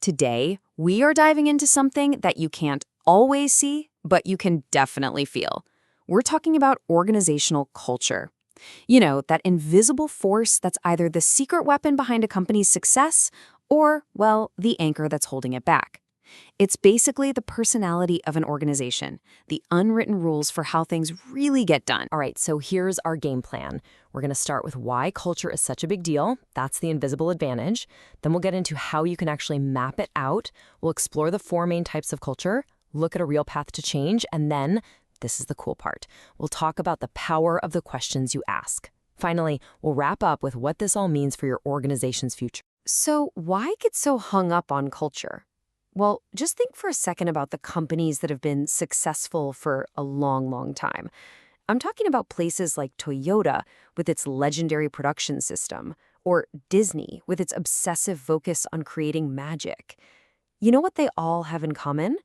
Today, we are diving into something that you can't always see, but you can definitely feel. We're talking about organizational culture. You know, that invisible force that's either the secret weapon behind a company's success or, well, the anchor that's holding it back. It's basically the personality of an organization, the unwritten rules for how things really get done. All right, so here's our game plan. We're going to start with why culture is such a big deal. That's the invisible advantage. Then we'll get into how you can actually map it out. We'll explore the 4 main types of culture, look at a real path to change, and then, this is the cool part, we'll talk about the power of the questions you ask. Finally, we'll wrap up with what this all means for your organization's future. So why get so hung up on culture? Well, just think for a second about the companies that have been successful for a long, long time. I'm talking about places like Toyota with its legendary production system, or Disney with its obsessive focus on creating magic. You know what they all have in common?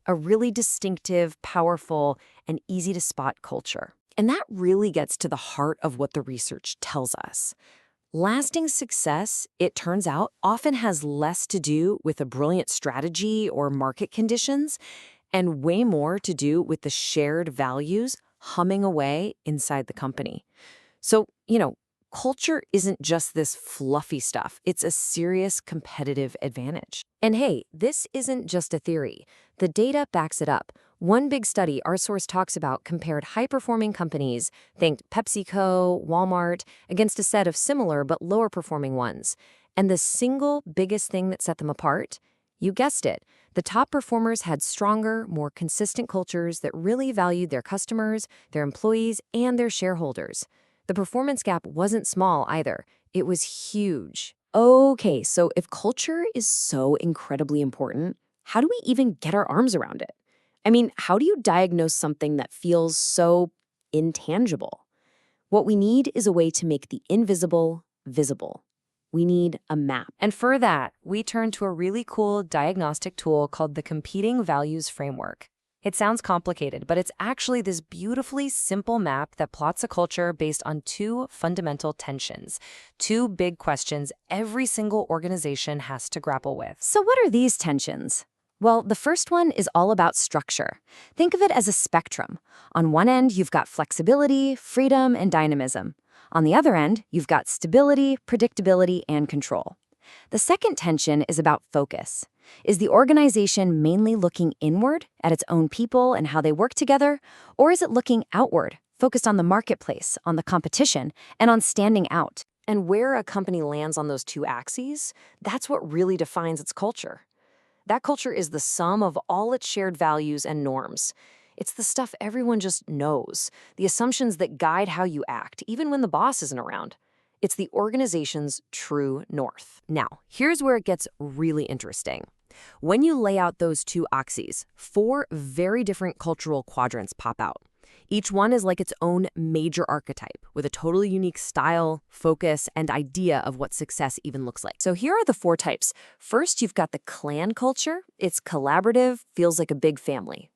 A really distinctive, powerful, and easy-to-spot culture. And that really gets to the heart of what the research tells us. Lasting success, it turns out, often has less to do with a brilliant strategy or market conditions, and way more to do with the shared values humming away inside the company. So, culture isn't just this fluffy stuff. It's a serious competitive advantage. And hey, this isn't just a theory. The data backs it up. One big study our source talks about compared high-performing companies, think PepsiCo, Walmart, against a set of similar but lower-performing ones. And the single biggest thing that set them apart? You guessed it. The top performers had stronger, more consistent cultures that really valued their customers, their employees, and their shareholders. The performance gap wasn't small either. It was huge. Okay, so if culture is so incredibly important, how do we even get our arms around it? I mean, how do you diagnose something that feels so intangible? What we need is a way to make the invisible visible. We need a map. And for that, we turn to a really cool diagnostic tool called the Competing Values Framework. It sounds complicated, but it's actually this beautifully simple map that plots a culture based on 2 fundamental tensions, 2 big questions every single organization has to grapple with. So what are these tensions? Well, the first one is all about structure. Think of it as a spectrum. On one end, you've got flexibility, freedom, and dynamism. On the other end, you've got stability, predictability, and control. The second tension is about focus. Is the organization mainly looking inward at its own people and how they work together? Or is it looking outward, focused on the marketplace, on the competition, and on standing out? And where a company lands on those 2 axes, that's what really defines its culture. That culture is the sum of all its shared values and norms. It's the stuff everyone just knows, the assumptions that guide how you act, even when the boss isn't around. It's the organization's true north. Now, here's where it gets really interesting. When you lay out those 2 axes, 4 very different cultural quadrants pop out. Each one is like its own major archetype, with a totally unique style, focus, and idea of what success even looks like. So here are the 4 types. First, you've got the clan culture. It's collaborative, feels like a big family.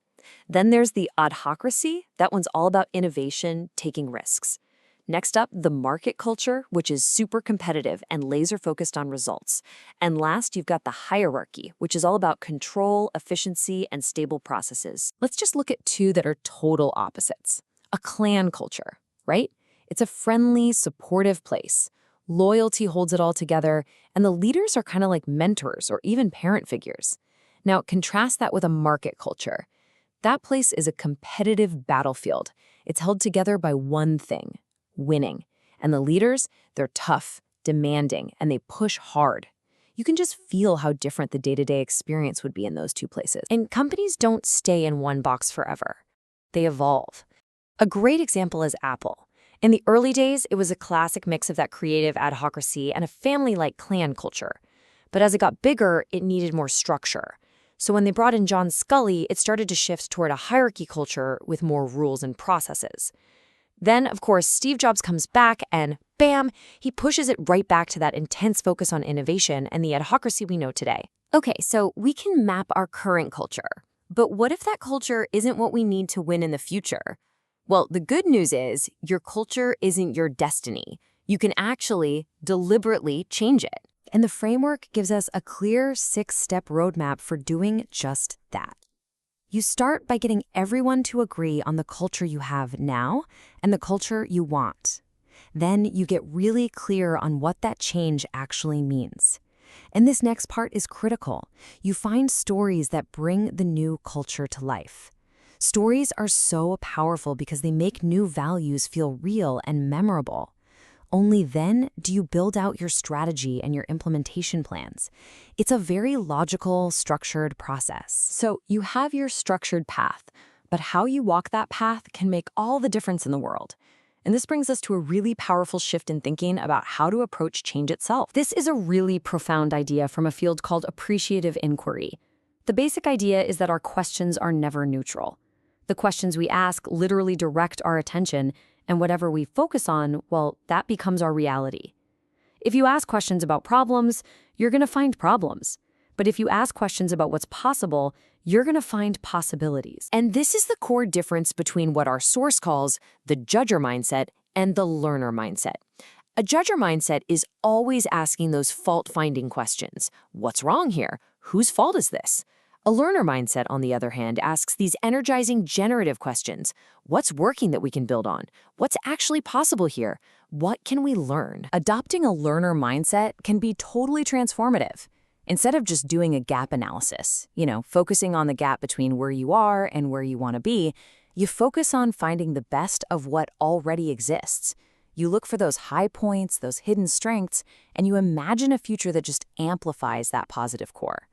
Then there's the adhocracy. That one's all about innovation, taking risks. Next up, the market culture, which is super competitive and laser-focused on results. And last, you've got the hierarchy, which is all about control, efficiency, and stable processes. Let's just look at 2 that are total opposites. A clan culture, right? It's a friendly, supportive place. Loyalty holds it all together, and the leaders are kind of like mentors or even parent figures. Now, contrast that with a market culture. That place is a competitive battlefield. It's held together by one thing: winning. And the leaders, they're tough, demanding, and they push hard. You can just feel how different the day-to-day experience would be in those 2 places. And companies don't stay in one box forever. They evolve. A great example is Apple. In the early days, it was a classic mix of that creative adhocracy and a family-like clan culture. But as it got bigger, it needed more structure. So when they brought in John Scully, it started to shift toward a hierarchy culture with more rules and processes. Then, of course, Steve Jobs comes back and, bam, he pushes it right back to that intense focus on innovation and the adhocracy we know today. Okay, so we can map our current culture. But what if that culture isn't what we need to win in the future? Well, the good news is your culture isn't your destiny. You can actually deliberately change it. And the framework gives us a clear 6-step roadmap for doing just that. You start by getting everyone to agree on the culture you have now and the culture you want. Then you get really clear on what that change actually means. And this next part is critical. You find stories that bring the new culture to life. Stories are so powerful because they make new values feel real and memorable. Only then do you build out your strategy and your implementation plans. It's a very logical, structured process. So you have your structured path, but how you walk that path can make all the difference in the world. And this brings us to a really powerful shift in thinking about how to approach change itself. This is a really profound idea from a field called appreciative inquiry. The basic idea is that our questions are never neutral. The questions we ask literally direct our attention, and whatever we focus on, well, that becomes our reality. If you ask questions about problems, you're going to find problems. But if you ask questions about what's possible, you're going to find possibilities. And this is the core difference between what our source calls the judger mindset and the learner mindset. A judger mindset is always asking those fault-finding questions. What's wrong here? Whose fault is this? A learner mindset, on the other hand, asks these energizing generative questions. What's working that we can build on? What's actually possible here? What can we learn? Adopting a learner mindset can be totally transformative. Instead of just doing a gap analysis, focusing on the gap between where you are and where you want to be, you focus on finding the best of what already exists. You look for those high points, those hidden strengths, and you imagine a future that just amplifies that positive core.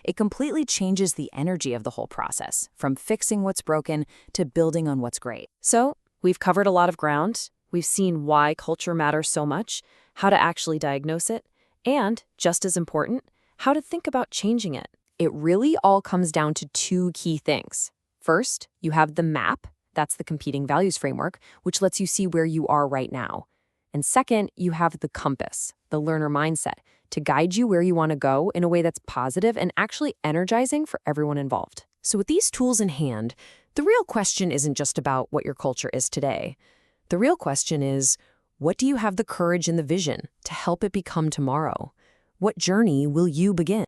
It completely changes the energy of the whole process, from fixing what's broken to building on what's great. So, we've covered a lot of ground. We've seen why culture matters so much, how to actually diagnose it, and, just as important, how to think about changing it. It really all comes down to 2 key things. First, you have the map, that's the competing values framework, which lets you see where you are right now. And second, you have the compass, the learner mindset, to guide you where you want to go in a way that's positive and actually energizing for everyone involved. So with these tools in hand, the real question isn't just about what your culture is today. The real question is, what do you have the courage and the vision to help it become tomorrow? What journey will you begin?